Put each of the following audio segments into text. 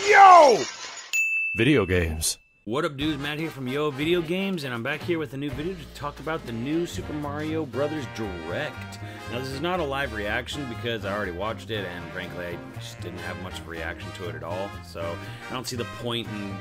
Yo! Video games. What up, dudes? Matt here from Yo Video Games, and I'm back here with a new video to talk about the new Super Mario Brothers Direct. Now, this is not a live reaction because I already watched it, and frankly, I just didn't have much of a reaction to it at all. So, I don't see the point in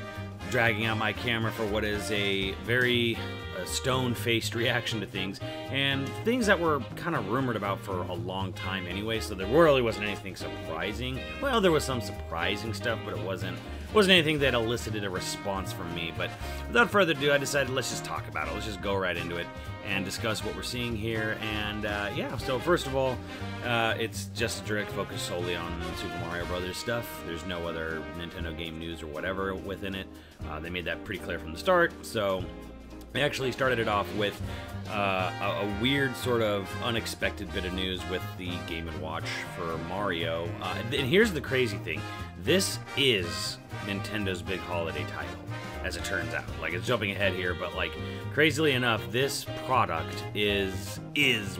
dragging out my camera for what is a very stone-faced reaction to things, and things that were kind of rumored about for a long time anyway, so there really wasn't anything surprising. Well, there was some surprising stuff, but it wasn't anything that elicited a response from me. But without further ado, I decided let's just talk about it. Let's just go right into it and discuss what we're seeing here. And yeah, so first of all, it's just a direct focus solely on Super Mario Brothers stuff. There's no other Nintendo game news or whatever within it. They made that pretty clear from the start. So they actually started it off with a weird sort of unexpected bit of news with the Game & Watch for Mario. And here's the crazy thing. This is Nintendo's big holiday title, as it turns out. Like, it's jumping ahead here, but like, crazily enough, this product is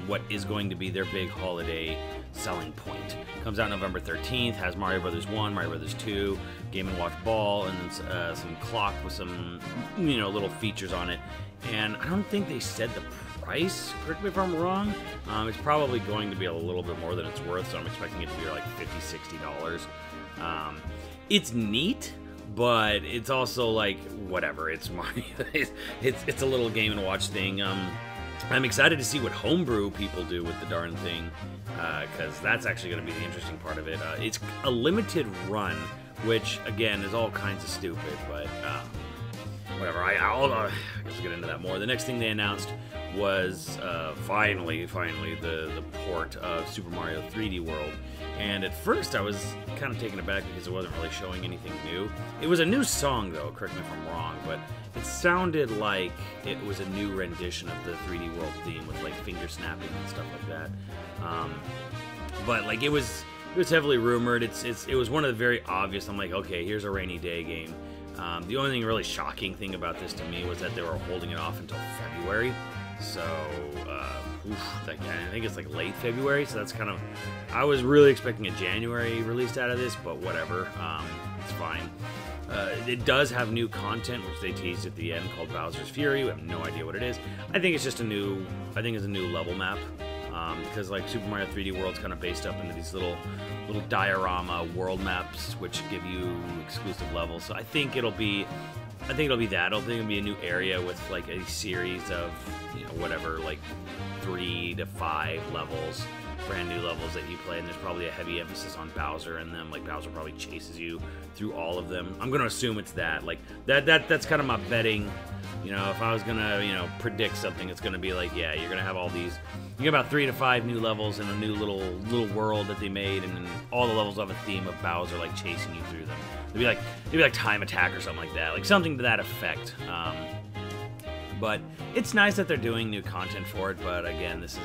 what is going to be their big holiday selling point. Comes out November 13th, has Mario Brothers 1, Mario Brothers 2, Game & Watch Ball, and then some clock with some, you know, little features on it. And I don't think they said the price, correct me if I'm wrong. It's probably going to be a little bit more than it's worth, so I'm expecting it to be like $50–$60. It's neat, but it's also like, whatever, it's Mario. it's a little Game & Watch thing. I'm excited to see what homebrew people do with the darn thing, because that's actually going to be the interesting part of it. It's a limited run, which, again, is all kinds of stupid, but whatever. I'll get into that more. The next thing they announced was finally the port of Super Mario 3D World. And at first I was kind of taken aback because it wasn't really showing anything new. It was a new song, though, correct me if I'm wrong, but it sounded like it was a new rendition of the 3D World theme with like finger snapping and stuff like that. But like it was heavily rumored. It was one of the very obvious. I'm like, okay, here's a rainy day game. The only really shocking thing about this to me was that they were holding it off until February. So, I think it's like late February, so that's kind of... I was really expecting a January release out of this, but whatever. It's fine. It does have new content, which they teased at the end, called Bowser's Fury. We have no idea what it is. I think it's just a new level map. Because like Super Mario 3D World's kind of based up into these little diorama world maps, which give you exclusive levels. So I think it'll be that. I think it'll be a new area with like a series of, you know, whatever, like 3 to 5 levels, brand new levels that you play, and there's probably a heavy emphasis on Bowser in them. Like Bowser probably chases you through all of them. I'm gonna assume it's that. Like that's kind of my betting. You know, if I was gonna, you know, predict something, it's gonna be like, yeah, you're gonna have all these. You get about 3 to 5 new levels in a new little world that they made, and then all the levels have a theme of Bowser like chasing you through them. Maybe like Time Attack or something like that, like something to that effect. But it's nice that they're doing new content for it. But again, this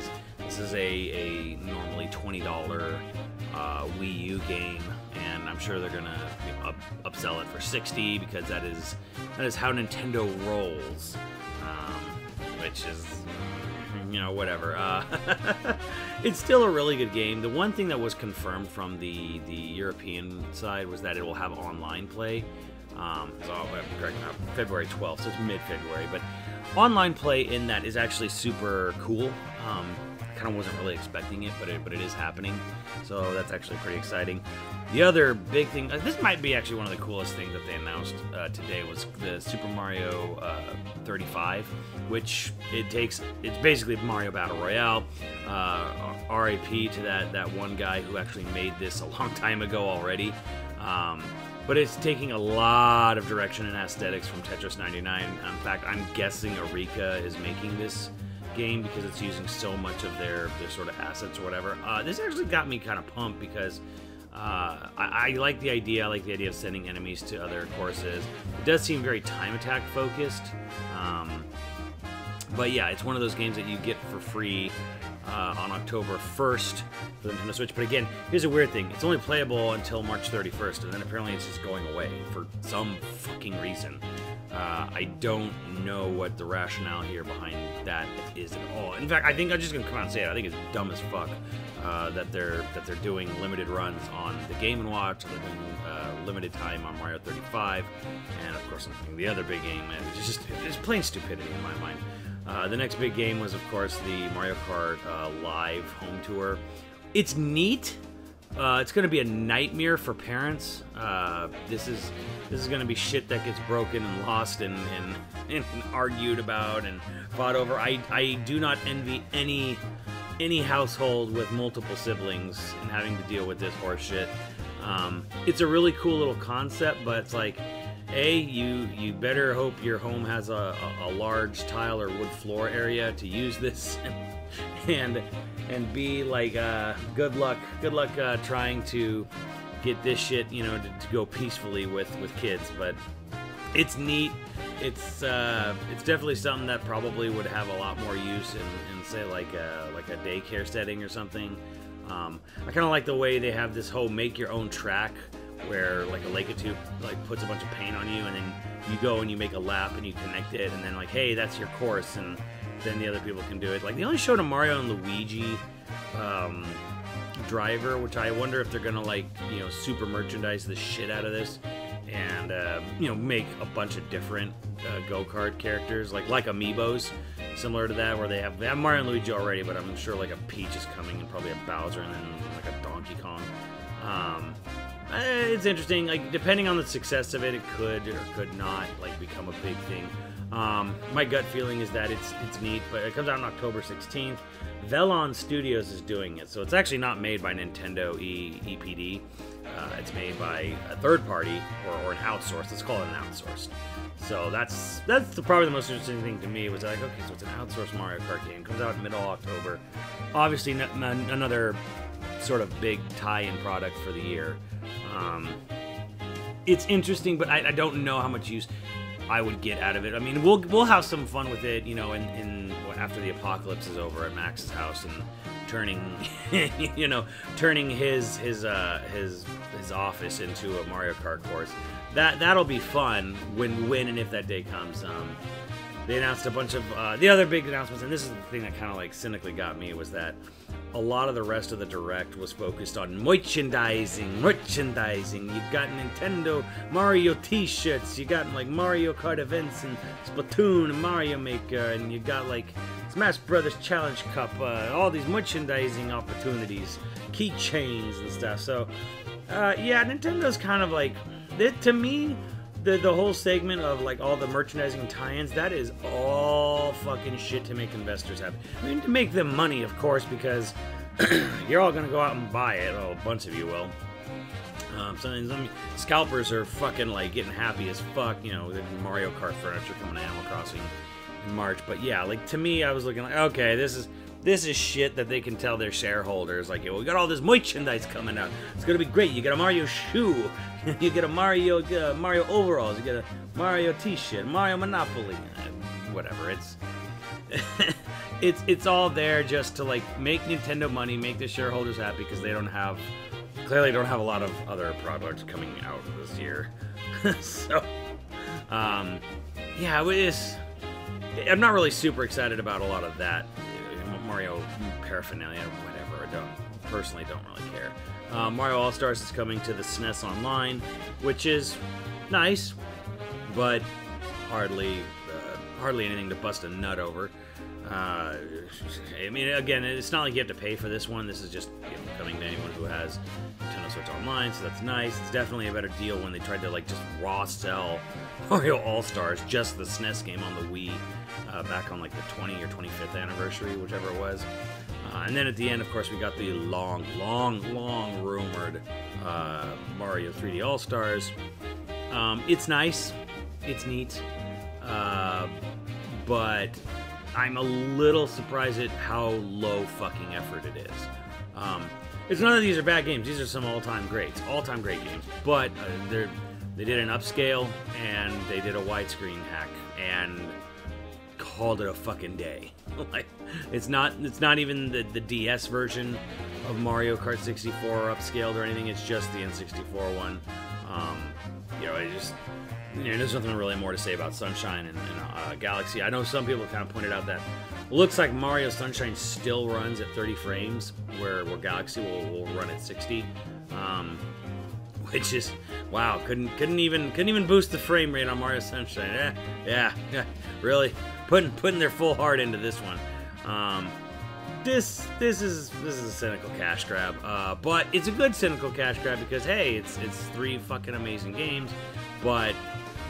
is a normally $20 Wii U game, and I'm sure they're gonna upsell it for $60 because that is how Nintendo rolls, which is, you know, whatever. It's still a really good game. The one thing that was confirmed from the European side was that it will have online play. February 12th, so it's mid-February, but online play in that is actually super cool. Kind of wasn't really expecting it, but it is happening, so that's actually pretty exciting. The other big thing, this might be actually one of the coolest things that they announced today, was the Super Mario 35, which it's basically Mario Battle Royale. RIP to that one guy who actually made this a long time ago already. But it's taking a lot of direction and aesthetics from Tetris 99. In fact, I'm guessing Arika is making this game because it's using so much of their sort of assets or whatever. This actually got me kind of pumped because I like the idea. I like the idea of sending enemies to other courses. It does seem very Time Attack focused. But yeah, it's one of those games that you get for free on October 1st for the Nintendo Switch. But again, here's a weird thing. It's only playable until March 31st, and then apparently it's just going away for some fucking reason. I don't know what the rationale here behind that is at all. In fact, I think I'm just gonna come out and say it. I think it's dumb as fuck that they're doing limited runs on the Game & Watch. They're doing limited time on Mario 35, and of course, the other big game. It's plain stupidity in my mind. The next big game was, of course, the Mario Kart Live home tour. It's neat. It's going to be a nightmare for parents. This is going to be shit that gets broken and lost and argued about and fought over. I do not envy any household with multiple siblings and having to deal with this horse shit. It's a really cool little concept, but it's like, A, you better hope your home has a large tile or wood floor area to use this, and B, like, good luck trying to get this shit, to go peacefully with kids. But it's neat. It's definitely something that probably would have a lot more use in say like a daycare setting or something. I kind of like the way they have this whole make your own track, where like a Lakitu like puts a bunch of paint on you, and then you go and you make a lap and you connect it, and then like, hey, that's your course, and then the other people can do it. Like, they only showed a Mario and Luigi driver, which I wonder if they're gonna like super merchandise the shit out of this, and make a bunch of different go-kart characters like amiibos, similar to that, where they have Mario and Luigi already, but I'm sure like a Peach is coming, and probably a Bowser, and then like a Donkey Kong. It's interesting. Like, depending on the success of it, it could or could not like become a big thing. My gut feeling is that it's neat, but it comes out on October 16th. Velon Studios is doing it, so it's actually not made by Nintendo EPD. It's made by a third party or an outsourced. Let's call it an outsourced. So that's probably the most interesting thing to me. Was like, okay, so it's an outsourced Mario Kart game. Comes out in middle of October. Obviously, another sort of big tie-in product for the year. It's interesting, but I don't know how much use I would get out of it. I mean, we'll have some fun with it, in after the apocalypse is over at Max's house, and turning his office into a Mario Kart course. That'll be fun when and if that day comes. They announced a bunch of the other big announcements, and this is the thing that kind of like cynically got me, was that a lot of the rest of the Direct was focused on merchandising. You got Nintendo Mario t-shirts, you got like Mario Kart events and Splatoon and Mario Maker, and you got like Smash Brothers Challenge Cup, all these merchandising opportunities, keychains and stuff. So Nintendo's kind of like, to me, the whole segment of like all the merchandising tie-ins, that is all fucking shit to make investors happy. I mean, to make them money, of course, because you're all gonna go out and buy it. Well, a bunch of you will. Some scalpers are fucking like getting happy as fuck. The Mario Kart furniture coming to Animal Crossing in March. But yeah, like, to me, I was looking like, okay, this is shit that they can tell their shareholders. Like, we got all this merchandise coming out. It's gonna be great. You get a Mario shoe. You get a Mario overalls. You get a Mario t-shirt. Mario Monopoly. Whatever. It's all there just to like make Nintendo money, make the shareholders happy, because they clearly don't have a lot of other products coming out this year. So, yeah, I'm not really super excited about a lot of that Mario paraphernalia, whatever. I personally don't really care. Mario All-Stars is coming to the SNES Online, which is nice, but hardly anything to bust a nut over. I mean, again, it's not like you have to pay for this one. This is just coming to anyone who has Nintendo Switch Online, so that's nice. It's definitely a better deal when they tried to like just raw sell Mario All-Stars, just the SNES game on the Wii, back on like the 20th or 25th anniversary, whichever it was. And then at the end, of course, we got the long rumored Mario 3D All-Stars. It's nice. It's neat. But I'm a little surprised at how low fucking effort it is. It's none of these are bad games. These are some all-time great games. But they did an upscale, and they did a widescreen hack, and called it a fucking day. It's not even the DS version of Mario Kart 64 upscaled or anything. It's just the N64 one. You know, there's nothing really more to say about Sunshine and Galaxy. I know some people kind of pointed out that it looks like Mario Sunshine still runs at 30 frames, where Galaxy will run at 60. Which is, wow, couldn't even boost the frame rate on Mario Sunshine. Yeah, really putting their full heart into this one. This is a cynical cash grab, but it's a good cynical cash grab because hey, it's 3 fucking amazing games, but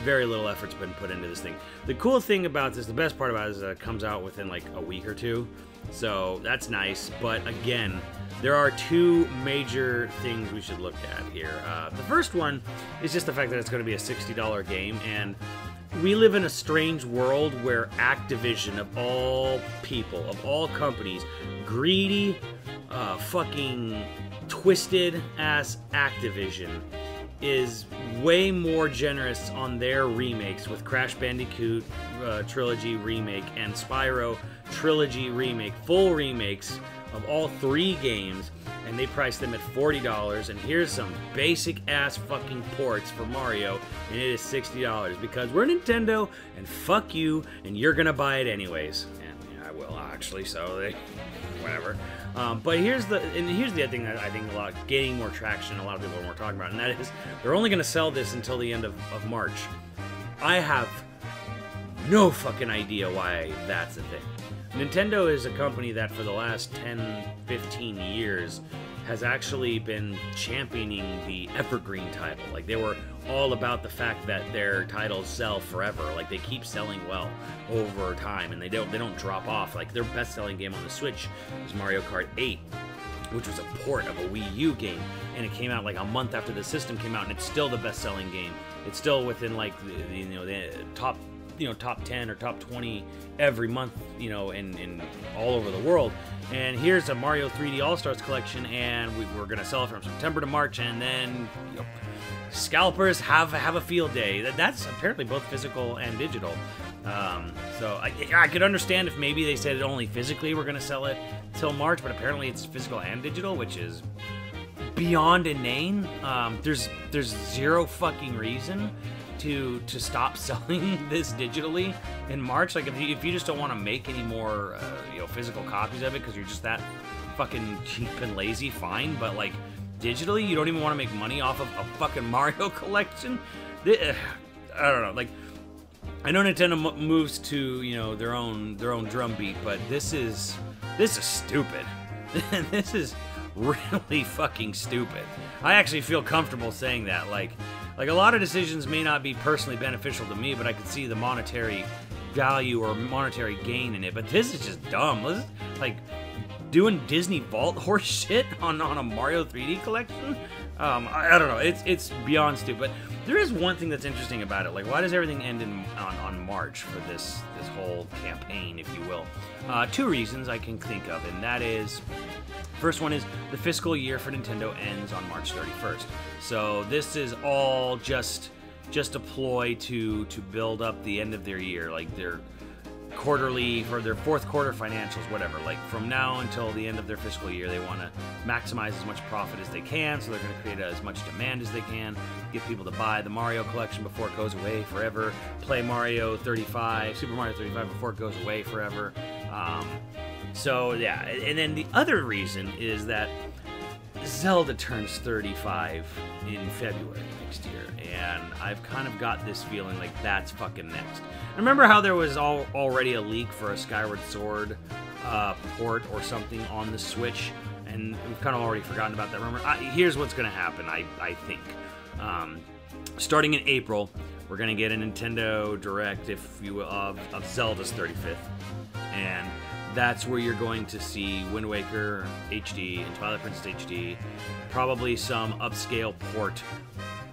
very little effort's been put into this thing. The cool thing about this, the best part about it is that it comes out within like a week or two, so that's nice. But again, there are 2 major things we should look at here. The first one is just the fact that it's going to be a $60 game, and we live in a strange world where Activision, of all people, of all companies, greedy, fucking twisted-ass Activision is way more generous on their remakes with Crash Bandicoot Trilogy Remake and Spyro Trilogy Remake, full remakes of all 3 games, and they price them at $40, and here's some basic-ass fucking ports for Mario, and it is $60, because we're Nintendo, and fuck you, and you're gonna buy it anyways. And yeah, I will, actually, so they... whatever. But here's the other thing that I think gaining more traction, a lot of people are more talking about, and that is they're only going to sell this until the end of March. I have no fucking idea why that's a thing. Nintendo is a company that for the last 10, 15 years has actually been championing the evergreen title. Like, they were all about the fact that their titles sell forever. Like, they keep selling well over time, and they don't drop off. Like, their best-selling game on the Switch is Mario Kart 8, which was a port of a Wii U game, and it came out like a month after the system came out, and it's still the best-selling game. It's still within like the top 10 or top 20 every month, in all over the world. And here's a Mario 3D All-Stars collection, and we're gonna sell it from September to March, and then scalpers have a field day. That's apparently both physical and digital. So I could understand if maybe they said it only physically we're gonna sell it till March, but apparently it's physical and digital, which is beyond inane. There's zero fucking reason to stop selling this digitally in March. Like, if you just don't want to make any more physical copies of it because you're just that fucking cheap and lazy, fine. But like, digitally, you don't even want to make money off of a fucking Mario collection. I don't know. Like, I know Nintendo moves to their own drumbeat, but this is stupid. This is really fucking stupid. I actually feel comfortable saying that. Like a lot of decisions may not be personally beneficial to me, but I could see the monetary value or monetary gain in it. But this is just dumb. This is like doing Disney Vault horse shit on a Mario 3D collection. I don't know. It's beyond stupid. There is one thing that's interesting about it. Like, why does everything end on March for this whole campaign, if you will? 2 reasons I can think of, and that is, first one is the fiscal year for Nintendo ends on March 31st. So this is all just a ploy to build up the end of their year, like their quarterly, for their 4th quarter financials, whatever. Like, from now until the end of their fiscal year, they want to maximize as much profit as they can, so they're going to create as much demand as they can, get people to buy the Mario collection before it goes away forever, play Mario 35, Super Mario 35 before it goes away forever. So yeah, and then the other reason is that Zelda turns 35 in February next year, and I've kind of got this feeling like that's fucking next. Remember how there was already a leak for a Skyward Sword port or something on the Switch, and we've kind of already forgotten about that rumor. Here's what's going to happen, I think. Starting in April, we're going to get a Nintendo Direct, if you will, of Zelda's 35th, and that's where you're going to see Wind Waker HD and Twilight Princess HD, probably some upscale port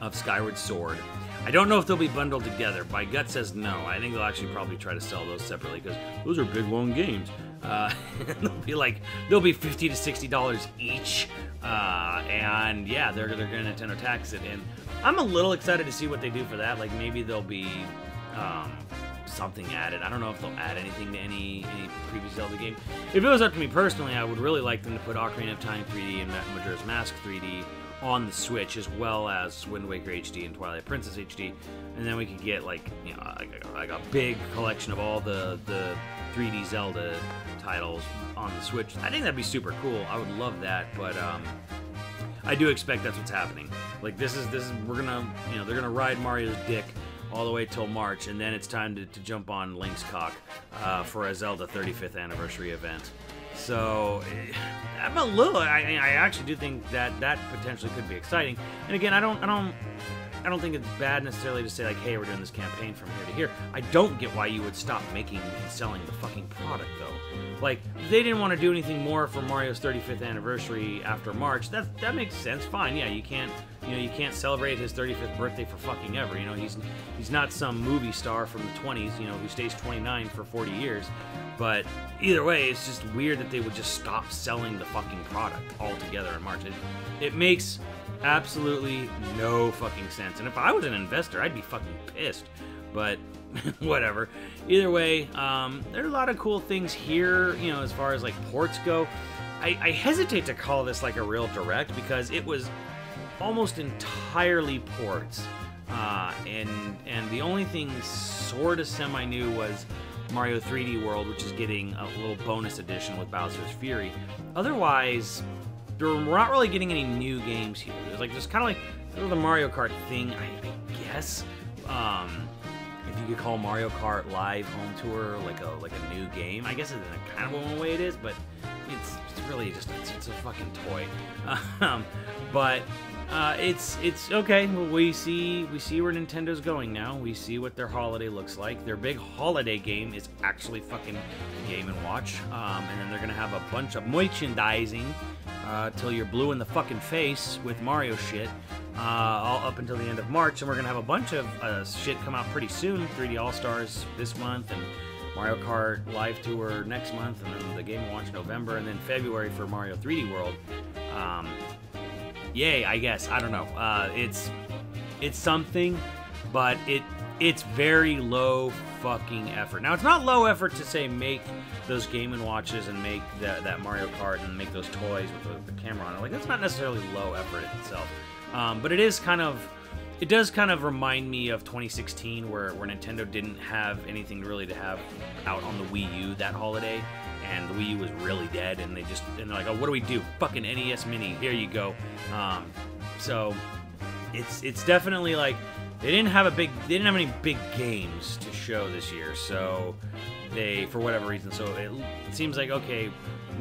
of Skyward Sword. I don't know if they'll be bundled together. My gut says no. I think they'll actually probably try to sell those separately because those are big, long games. They'll be $50 to $60 each, and yeah, they're gonna Nintendo tax it. And I'm a little excited to see what they do for that. Like, maybe they'll be something added. I don't know if they'll add anything to any previous Zelda game. If it was up to me personally, I would really like them to put Ocarina of Time 3D and Majora's Mask 3D on the Switch, as well as Wind Waker HD and Twilight Princess HD, and then we could get like like a big collection of all the 3D Zelda titles on the Switch. I think that'd be super cool. I would love that, but I do expect that's what's happening. Like this is we're gonna they're gonna ride Mario's dick all the way till March, and then it's time to jump on Link's cock for a Zelda 35th anniversary event. So I'm a little. I actually do think that potentially could be exciting. And again, I don't think it's bad necessarily to say like, hey, we're doing this campaign from here to here. I don't get why you would stop making and selling the fucking product though. Like, they didn't want to do anything more for Mario's 35th anniversary after March. That makes sense. Fine. Yeah, you can't celebrate his 35th birthday for fucking ever. He's not some movie star from the 20s, who stays 29 for 40 years. But either way, it's just weird that they would just stop selling the fucking product altogether in March. It makes absolutely no fucking sense. And if I was an investor, I'd be fucking pissed. But whatever. Either way, there are a lot of cool things here, as far as like ports go. I hesitate to call this like a real direct because it was almost entirely ports. And the only thing sort of semi-new was Mario 3D World, which is getting a little bonus edition with Bowser's Fury. Otherwise, we're not really getting any new games here. There's kind of like the Mario Kart thing, I guess. If you could call Mario Kart Live Home Tour like a new game, I guess in a kind of one way it is, but it's really just it's a fucking toy. But it's okay. We see where Nintendo's going now. We see what their holiday looks like. Their big holiday game is actually fucking Game & Watch, and then they're gonna have a bunch of merchandising till you're blue in the fucking face with Mario shit, all up until the end of March, and we're gonna have a bunch of shit come out pretty soon. 3D All Stars this month, and Mario Kart Live Tour next month, and then the Game & Watch November, and then February for Mario 3D World. Yay, I guess. I don't know. It's something, but it's very low fucking effort. Now, it's not low effort to say make those Game & Watches and make that Mario Kart and make those toys with the camera on it. Like, that's not necessarily low effort itself. But it does kind of remind me of 2016 where Nintendo didn't have anything really to have out on the Wii U that holiday. And the Wii U was really dead, and they're like, oh, what do we do? Fucking NES Mini, here you go. So it's definitely like they didn't have any big games to show this year. So they, for whatever reason, so it seems like, okay,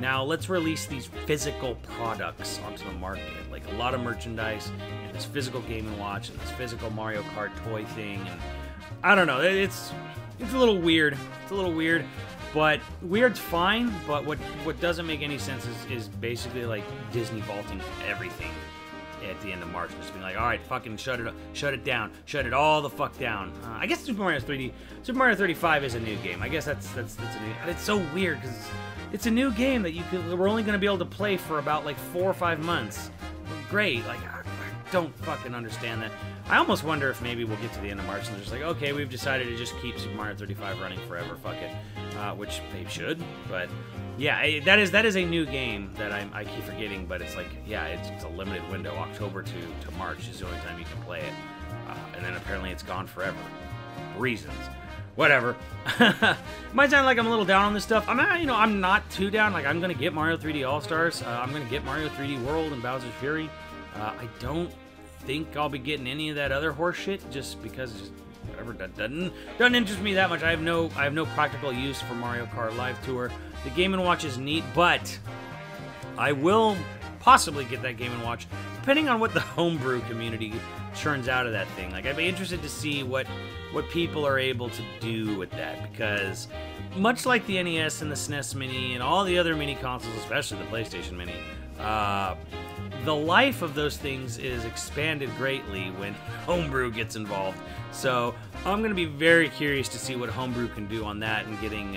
now let's release these physical products onto the market, like a lot of merchandise and this physical Game & Watch and this physical Mario Kart toy thing, and I don't know, it's a little weird. It's a little weird. But weird's fine, but what doesn't make any sense is basically like Disney vaulting everything at the end of March and just being like, all right, fucking shut it down, shut it all the fuck down. I guess Super Mario 35 is a new game. I guess that's a new. It's so weird because it's a new game that we're only gonna be able to play for about like 4 or 5 months. Great, like I don't fucking understand that. I almost wonder if maybe we'll get to the end of March and they're just like, okay, we've decided to just keep Super Mario 35 running forever, fuck it. Which they should, but yeah, that is a new game that I keep forgetting, but it's like, yeah, it's a limited window. October to March is the only time you can play it, and then apparently it's gone forever. Reasons. Whatever. Might sound like I'm a little down on this stuff. I'm not too down. Like, I'm gonna get Mario 3D All Stars. I'm gonna get Mario 3D World and Bowser's Fury. I don't think I'll be getting any of that other horse shit just because whatever, that doesn't interest me that much. I have no practical use for Mario Kart Live Tour. The Game & Watch is neat, but I will possibly get that Game & Watch depending on what the homebrew community churns out of that thing. Like, I'd be interested to see what people are able to do with that, because much like the NES and the SNES Mini and all the other mini consoles, especially the PlayStation Mini, the life of those things is expanded greatly when homebrew gets involved. So I'm going to be very curious to see what homebrew can do on that, and getting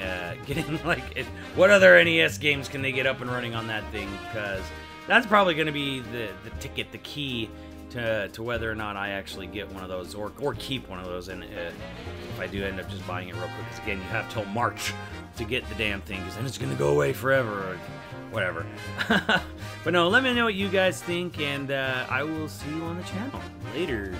like what other NES games can they get up and running on that thing, because that's probably going to be the ticket, the key to whether or not I actually get one of those or keep one of those, and if I do end up just buying it real quick, because again, you have till March to get the damn thing, because then it's gonna go away forever or whatever. But no, let me know what you guys think, and I will see you on the channel later.